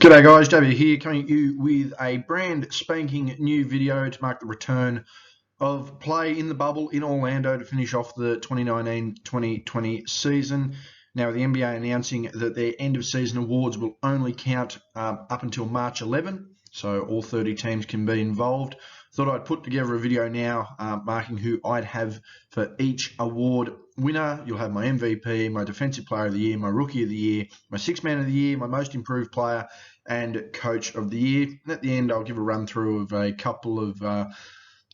G'day guys, JB here, coming at you with a brand spanking new video to mark the return of play in the bubble in Orlando to finish off the 2019-2020 season. Now, with the NBA announcing that their end of season awards will only count up until March 11, so all 30 teams can be involved, thought I'd put together a video now marking who I'd have for each award winner. You'll have my MVP, my Defensive Player of the Year, my Rookie of the Year, my Sixth Man of the Year, my Most Improved Player, and Coach of the Year. And at the end, I'll give a run through of a couple of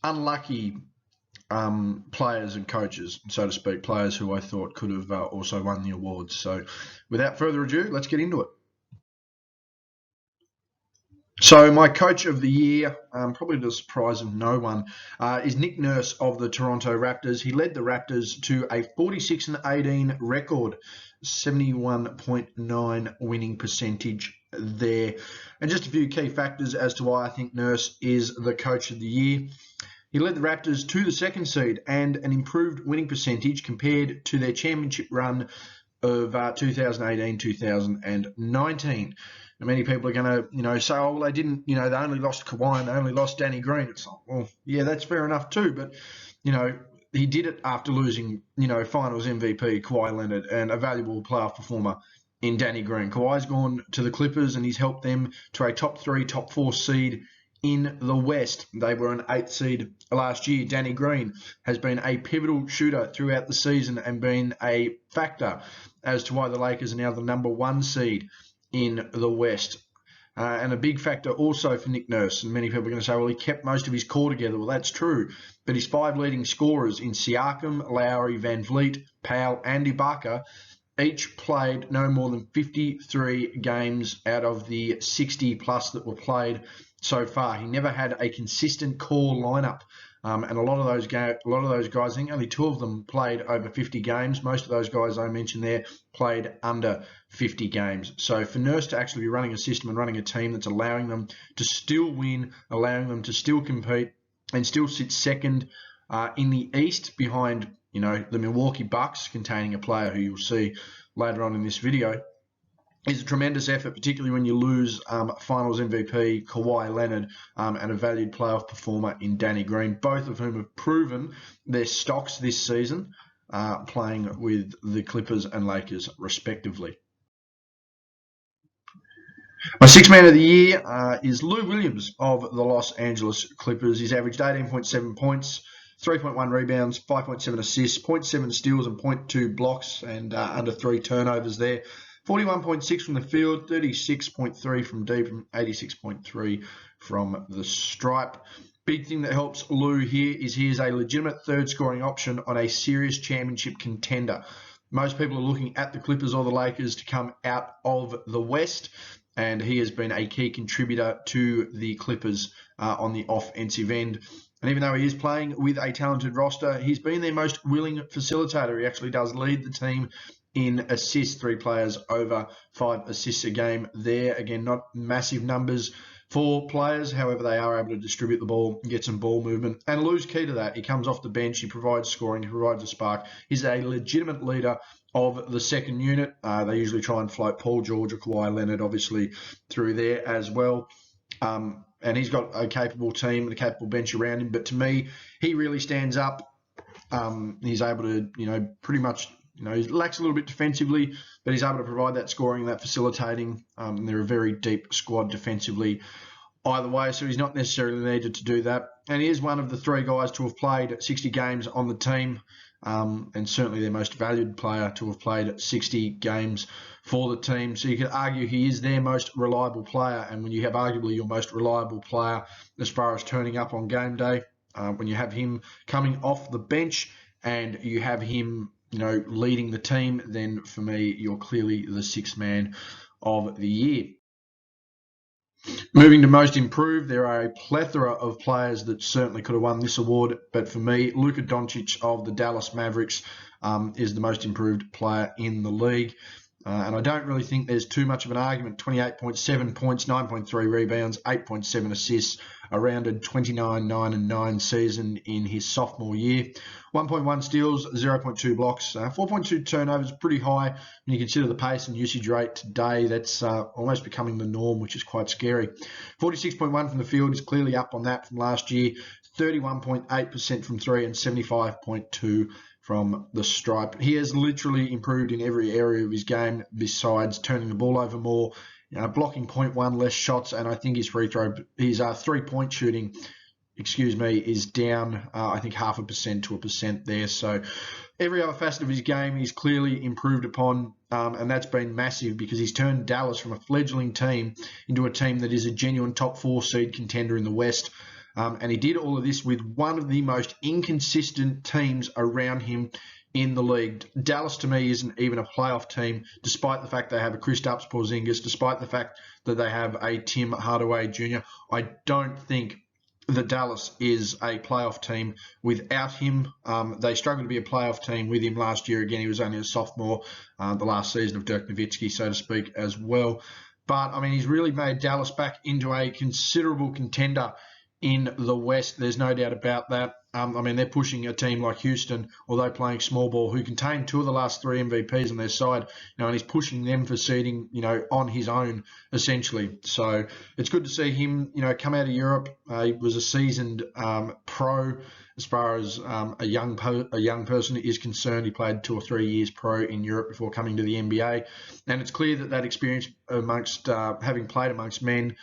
unlucky players and coaches, so to speak, players who I thought could have also won the awards. So without further ado, let's get into it. So my Coach of the Year, probably to the surprise of no one, is Nick Nurse of the Toronto Raptors. He led the Raptors to a 46-18 record, 71.9 winning percentage there. And just a few key factors as to why I think Nurse is the Coach of the Year. He led the Raptors to the second seed and an improved winning percentage compared to their championship run of 2018-2019. And many people are going to, say, oh, well, they didn't, they only lost Kawhi and they only lost Danny Green. It's like, well, yeah, that's fair enough too. But, he did it after losing, finals MVP Kawhi Leonard and a valuable playoff performer in Danny Green. Kawhi's gone to the Clippers and he's helped them to a top 3, top 4 seed in the West. They were an 8th seed last year. Danny Green has been a pivotal shooter throughout the season and been a factor as to why the Lakers are now the number 1 seed in the West. And a big factor also for Nick Nurse. And many people are going to say, well, he kept most of his core together. Well, that's true. But his 5 leading scorers in Siakam, Lowry, Van Vliet, Powell, and Ibaka each played no more than 53 games out of the 60 plus that were played so far. He never had a consistent core lineup. And a lot of those guys, I think only 2 of them played over 50 games. Most of those guys I mentioned there played under 50 games. So for Nurse to actually be running a system and running a team that's allowing them to still win, allowing them to still compete, and still sit second in the East behind, the Milwaukee Bucks, containing a player who you'll see later on in this video, is a tremendous effort, particularly when you lose finals MVP Kawhi Leonard and a valued playoff performer in Danny Green, both of whom have proven their stocks this season, playing with the Clippers and Lakers respectively. My Sixth Man of the Year is Lou Williams of the Los Angeles Clippers. He's averaged 18.7 points, 3.1 rebounds, 5.7 assists, 0.7 steals and 0.2 blocks, and under 3 turnovers there. 41.6 from the field, 36.3 from deep, and 86.3 from the stripe. Big thing that helps Lou here is he is a legitimate third scoring option on a serious championship contender. Most people are looking at the Clippers or the Lakers to come out of the West, and he has been a key contributor to the Clippers on the offensive end. And even though he is playing with a talented roster, he's been their most willing facilitator. He actually does lead the team in assists, 3 players over 5 assists a game there. Again, not massive numbers for players. However, they are able to distribute the ball and get some ball movement. And Lou's key to that. He comes off the bench. He provides scoring. He provides a spark. He's a legitimate leader of the second unit. They usually try and float Paul George or Kawhi Leonard, obviously, through there as well. And he's got a capable team and a capable bench around him. But to me, he really stands up. He's able to, pretty much, he lacks a little bit defensively, but he's able to provide that scoring, that facilitating. They're a very deep squad defensively either way, so he's not necessarily needed to do that. And he is one of the 3 guys to have played 60 games on the team, and certainly their most valued player to have played 60 games for the team. So you could argue he is their most reliable player, and when you have arguably your most reliable player as far as turning up on game day, when you have him coming off the bench and you have him leading the team, then for me, you're clearly the 6th man of the year. Moving to most improved, there are a plethora of players that certainly could have won this award, but for me, Luka Doncic of the Dallas Mavericks is the most improved player in the league. And I don't really think there's too much of an argument. 28.7 points, 9.3 rebounds, 8.7 assists, a rounded 29, 9 and 9 season in his sophomore year. 1.1 steals, 0.2 blocks, 4.2 turnovers, pretty high when you consider the pace and usage rate today. That's almost becoming the norm, which is quite scary. 46.1 from the field is clearly up on that from last year. 31.8% from three and 75.2 from the stripe. He has literally improved in every area of his game besides turning the ball over more, blocking 0.1 less shots, and I think his his 3-point shooting, is down, I think 0.5% to 1% there. So every other facet of his game he's clearly improved upon, and that's been massive because he's turned Dallas from a fledgling team into a team that is a genuine top 4 seed contender in the West. And he did all of this with one of the most inconsistent teams around him in the league. Dallas, to me, isn't even a playoff team, despite the fact they have a Kristaps Porzingis, despite the fact that they have a Tim Hardaway Jr. I don't think that Dallas is a playoff team without him. They struggled to be a playoff team with him last year. Again, he was only a sophomore, the last season of Dirk Nowitzki, so to speak, as well. But, I mean, he's really made Dallas back into a considerable contender in the West. There's no doubt about that. I mean, they're pushing a team like Houston, although playing small ball, who contained 2 of the last 3 MVPs on their side, and he's pushing them for seeding, on his own, essentially. So it's good to see him, come out of Europe. He was a seasoned pro as far as a young person is concerned. He played 2 or 3 years pro in Europe before coming to the NBA, and it's clear that experience amongst having played amongst men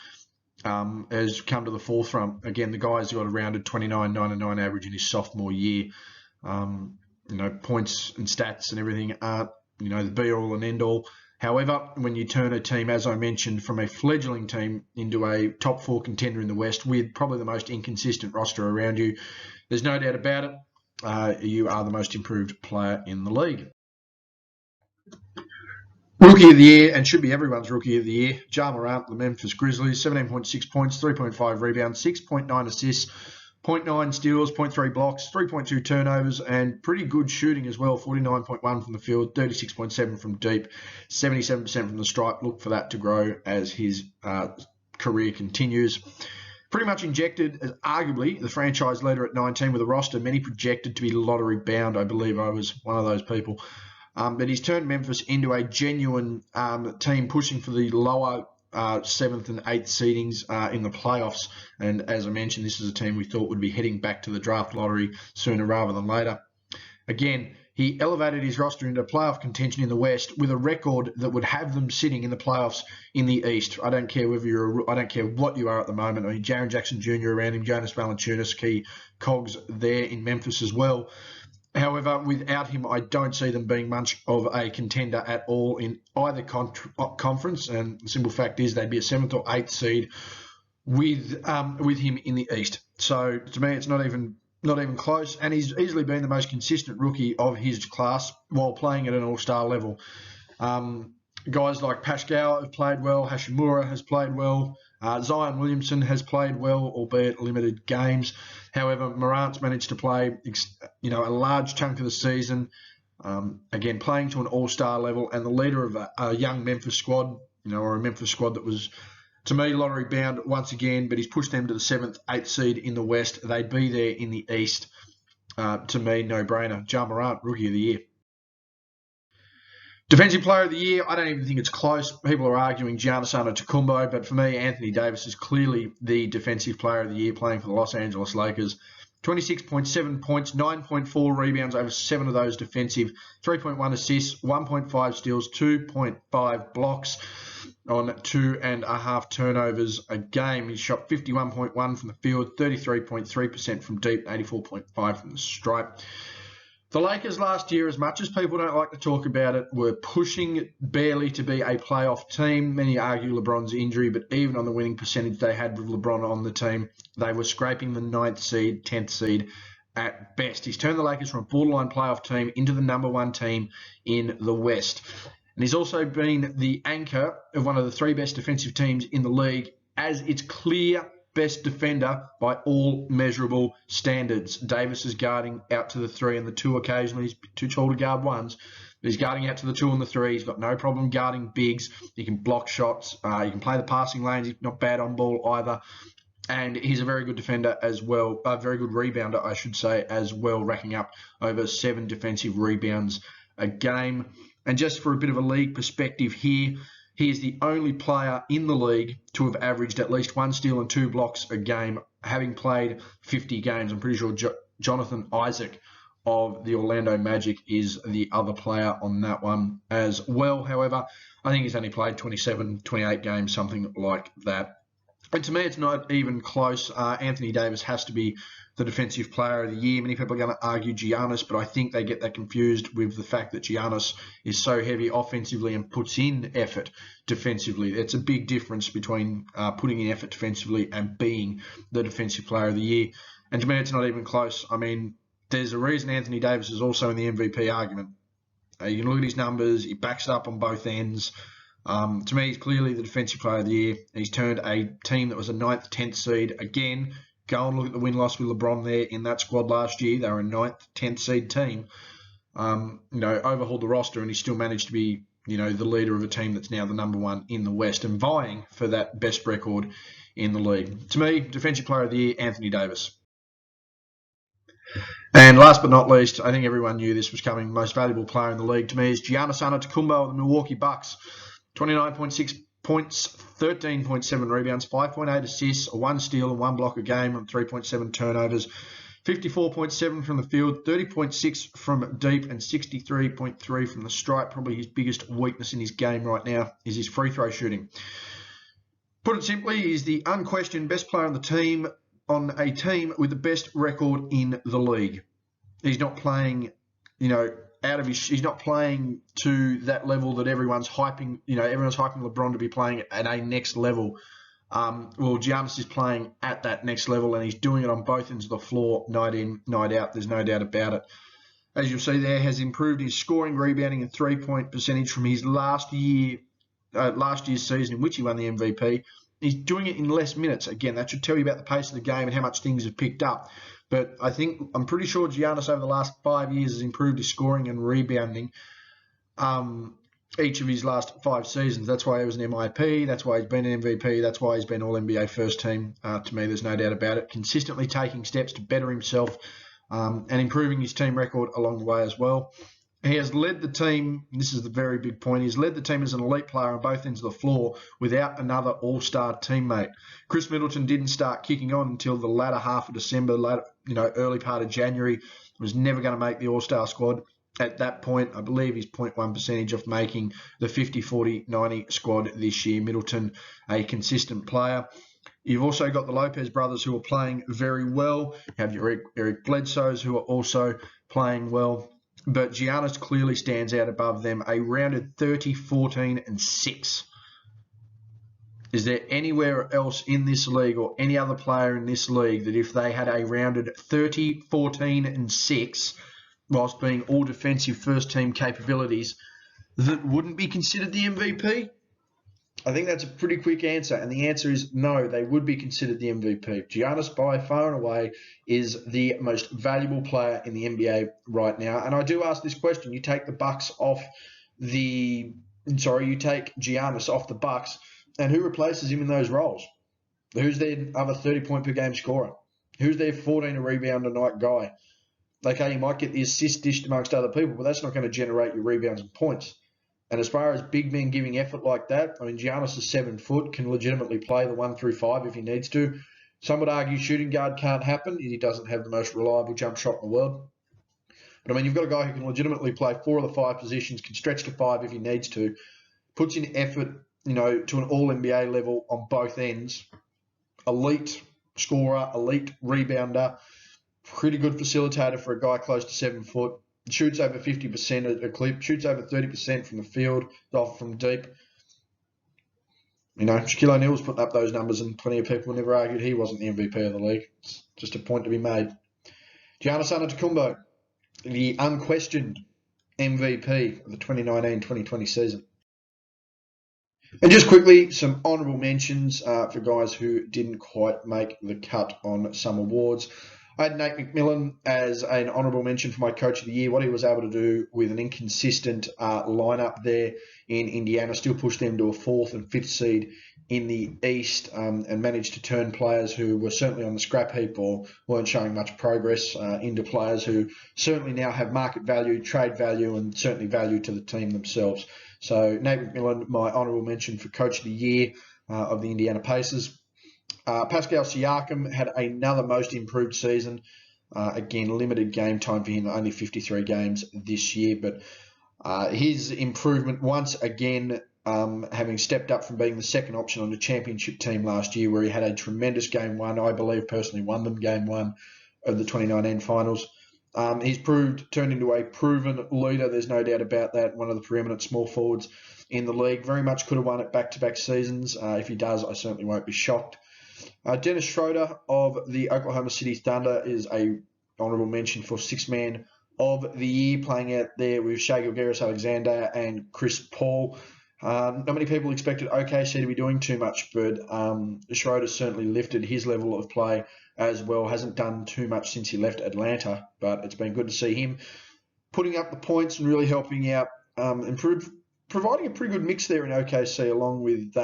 has come to the forefront. Again, the guy's got a rounded 29, 9 and 9 average in his sophomore year. Points and stats and everything aren't, the be-all and end-all. However, when you turn a team, as I mentioned, from a fledgling team into a top 4 contender in the West with probably the most inconsistent roster around you, there's no doubt about it. You are the most improved player in the league. Rookie of the year, and should be everyone's rookie of the year, Ja Morant, the Memphis Grizzlies, 17.6 points, 3.5 rebounds, 6.9 assists, 0.9 steals, 0.3 blocks, 3.2 turnovers, and pretty good shooting as well, 49.1 from the field, 36.7 from deep, 77% from the stripe. Look for that to grow as his career continues. Pretty much injected as arguably the franchise leader at 19 with a roster many projected to be lottery bound. I believe I was one of those people. But he's turned Memphis into a genuine team pushing for the lower 7th and 8th seedings in the playoffs. And as I mentioned, this is a team we thought would be heading back to the draft lottery sooner rather than later. Again, he elevated his roster into playoff contention in the West with a record that would have them sitting in the playoffs in the East. I don't care what you are at the moment. I mean, Jaren Jackson Jr. around him, Jonas Valanciunas, key cogs there in Memphis as well. However, without him, I don't see them being much of a contender at all in either conference. And the simple fact is they'd be a 7th or 8th seed with him in the East. So to me, it's not even close. And he's easily been the most consistent rookie of his class while playing at an all-star level. Guys like Pascal have played well. Hashimura has played well. Zion Williamson has played well, albeit limited games. However, Morant's managed to play, a large chunk of the season. Again, playing to an all-star level and the leader of a young Memphis squad, or a Memphis squad that was, to me, lottery bound once again, but he's pushed them to the 7th, 8th seed in the West. They'd be there in the East. To me, no-brainer. Ja Morant, Rookie of the Year. Defensive Player of the Year, I don't even think it's close. People are arguing Giannis Antetokounmpo, but for me, Anthony Davis is clearly the Defensive Player of the Year playing for the Los Angeles Lakers. 26.7 points, 9.4 rebounds, over 7 of those defensive, 3.1 assists, 1.5 steals, 2.5 blocks on 2.5 turnovers a game. He shot 51.1 from the field, 33.3% from deep, 84.5 from the stripe. The Lakers last year, as much as people don't like to talk about it, were pushing barely to be a playoff team. Many argue LeBron's injury, but even on the winning percentage they had with LeBron on the team, they were scraping the 9th seed, 10th seed at best. He's turned the Lakers from a borderline playoff team into the number 1 team in the West. And he's also been the anchor of one of the 3 best defensive teams in the league as its clear best defender by all measurable standards. Davis is guarding out to the 3 and the 2 occasionally. He's too tall to guard ones, He's guarding out to the 2 and the 3. He's got no problem guarding bigs. He can block shots. He can play the passing lanes. He's not bad on ball either. And he's a very good defender as well, a very good rebounder, I should say, as well, racking up over 7 defensive rebounds a game. And just for a bit of a league perspective here, he is the only player in the league to have averaged at least 1 steal and 2 blocks a game, having played 50 games. I'm pretty sure Jonathan Isaac of the Orlando Magic is the other player on that one as well. However, I think he's only played 27, 28 games, something like that. And to me, it's not even close. Anthony Davis has to be the defensive player of the year. Many people are going to argue Giannis, but I think they get that confused with the fact that Giannis is so heavy offensively and puts in effort defensively. It's a big difference between putting in effort defensively and being the defensive player of the year. And to me, it's not even close. I mean, there's a reason Anthony Davis is also in the MVP argument. You can look at his numbers. He backs it up on both ends. To me, he's clearly the defensive player of the year. He's turned a team that was a 9th, 10th seed. Again, go and look at the win-loss with LeBron there in that squad last year. They were a 9th, 10th seed team. Overhauled the roster, and he still managed to be, the leader of a team that's now the number 1 in the West and vying for that best record in the league. To me, defensive player of the year, Anthony Davis. And last but not least, I think everyone knew this was coming. Most valuable player in the league to me is Giannis Antetokounmpo of the Milwaukee Bucks. 29.6 points, 13.7 rebounds, 5.8 assists, 1 steal and 1 block a game, and 3.7 turnovers. 54.7 from the field, 30.6 from deep, and 63.3 from the stripe. Probably his biggest weakness in his game right now is his free throw shooting. Put it simply, he's the unquestioned best player on the team, on a team with the best record in the league. He's not playing, he's not playing to that level that everyone's hyping, everyone's hyping LeBron to be playing at a next level. Giannis is playing at that next level, and he's doing it on both ends of the floor, night in, night out. There's no doubt about it. As you'll see there, has improved his scoring, rebounding, and 3-point percentage from his last year's season in which he won the MVP. He's doing it in less minutes. Again, that should tell you about the pace of the game and how much things have picked up. But I'm pretty sure Giannis over the last 5 years has improved his scoring and rebounding each of his last 5 seasons. That's why he was an MIP. That's why he's been an MVP. That's why he's been All-NBA first team. To me, there's no doubt about it. Consistently taking steps to better himself and improving his team record along the way as well. He has led the team, and this is the very big point, he's led the team as an elite player on both ends of the floor without another all-star teammate. Chris Middleton didn't start kicking on until the latter half of December, early part of January. Was never going to make the all-star squad. At that point, I believe he's 0.1 percentage of making the 50, 40, 90 squad this year. Middleton, a consistent player. You've also got the Lopez brothers who are playing very well. You have your Eric Bledsoes who are also playing well. But Giannis clearly stands out above them. A rounded 30, 14, and 6. Is there anywhere else in this league or any other player in this league that if they had a rounded 30, 14, and 6, whilst being all defensive first team capabilities, that wouldn't be considered the MVP? I think that's a pretty quick answer, and the answer is no, they would be considered the MVP. Giannis, by far and away, is the most valuable player in the NBA right now. And I do ask this question: you take Giannis off the Bucks, and who replaces him in those roles? Who's their other 30-point per game scorer? Who's their 14 rebound a night guy? Okay, you might get the assist dished amongst other people, but that's not going to generate your rebounds and points. And as far as big men giving effort like that, Giannis is 7 foot, can legitimately play the 1 through 5 if he needs to. Some would argue shooting guard can't happen. He doesn't have the most reliable jump shot in the world. But you've got a guy who can legitimately play 4 of the 5 positions, can stretch to 5 if he needs to, puts in effort, to an all-NBA level on both ends. Elite scorer, elite rebounder, pretty good facilitator for a guy close to 7 foot. Shoots over 50% a clip, shoots over 30% from the field, off from deep. Shaquille O'Neal was putting up those numbers, and plenty of people never argued he wasn't the MVP of the league. It's just a point to be made. Giannis Antetokounmpo, the unquestioned MVP of the 2019-2020 season. And just quickly, some honourable mentions for guys who didn't quite make the cut on some awards. I had Nate McMillan as an honourable mention for my Coach of the Year. What he was able to do with an inconsistent lineup there in Indiana, still pushed them to a 4th and 5th seed in the East, and managed to turn players who were certainly on the scrap heap or weren't showing much progress into players who certainly now have market value, trade value, and certainly value to the team themselves. So Nate McMillan, my honourable mention for Coach of the Year of the Indiana Pacers. Pascal Siakam had another most improved season. Again, limited game time for him, only 53 games this year. But his improvement once again, having stepped up from being the second option on the championship team last year, where he had a tremendous game one. I believe personally won them game one of the 2019 finals. He's turned into a proven leader. There's no doubt about that. One of the preeminent small forwards in the league. Very much could have won it back-to-back seasons. If he does, I certainly won't be shocked. Dennis Schroeder of the Oklahoma City Thunder is a honourable mention for 6th man of the year, playing out there with Shai Gilgeous-Alexander and Chris Paul. Not many people expected OKC to be doing too much, but Schroeder certainly lifted his level of play as well. Hasn't done too much since he left Atlanta, but it's been good to see him putting up the points and really helping out, providing a pretty good mix there in OKC, along with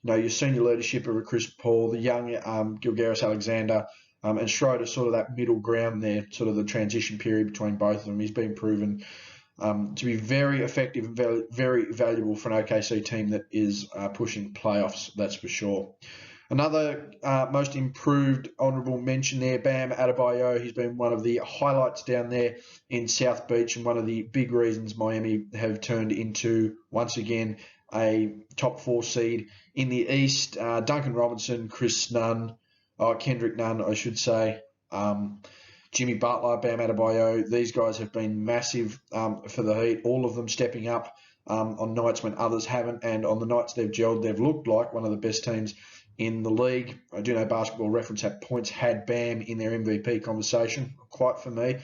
your senior leadership of Chris Paul, the young Gilgeous-Alexander, and Schroeder, sort of that middle ground there, sort of the transition period between both of them. He's been proven to be very effective and very, very valuable for an OKC team that is pushing playoffs, that's for sure. Another most improved honourable mention there, Bam Adebayo. He's been one of the highlights down there in South Beach, and one of the big reasons Miami have turned into, once again, a top 4 seed in the East. Duncan Robinson, Kendrick Nunn, I should say, Jimmy Butler, Bam Adebayo. These guys have been massive for the Heat, all of them stepping up on nights when others haven't, and on the nights they've gelled, they've looked like one of the best teams in the league. I do know Basketball Reference at points had Bam in their MVP conversation, quite for me.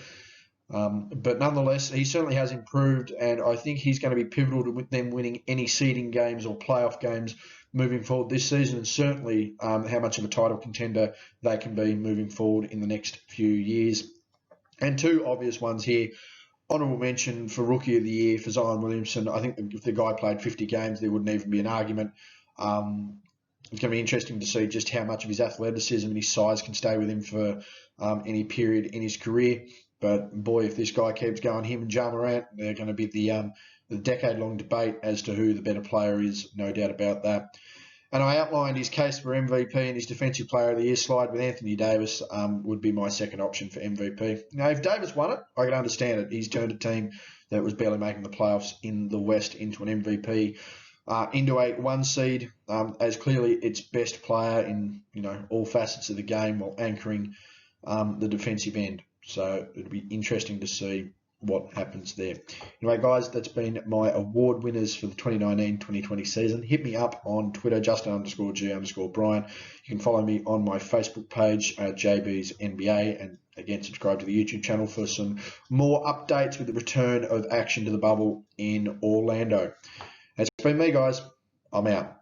But nonetheless, he certainly has improved, and I think he's going to be pivotal to them winning any seeding games or playoff games moving forward this season, and certainly how much of a title contender they can be moving forward in the next few years. And 2 obvious ones here. Honourable mention for Rookie of the Year for Zion Williamson. I think if the guy played 50 games, there wouldn't even be an argument. It's going to be interesting to see just how much of his athleticism and his size can stay with him for any period in his career. But boy, if this guy keeps going, him and Ja Morant, they're going to be the decade-long debate as to who the better player is, no doubt about that. And I outlined his case for MVP and his Defensive Player of the Year slide with Anthony Davis would be my second option for MVP. Now, if Davis won it, I can understand it. He's turned a team that was barely making the playoffs in the West into an MVP, into a 1 seed as clearly its best player in all facets of the game, while anchoring the defensive end. So it'll be interesting to see what happens there. Anyway, guys, that's been my award winners for the 2019-2020 season. Hit me up on Twitter, Justin_G_Bryan. You can follow me on my Facebook page, JB's NBA, and again, subscribe to the YouTube channel for some more updates with the return of action to the bubble in Orlando. That's been me, guys. I'm out.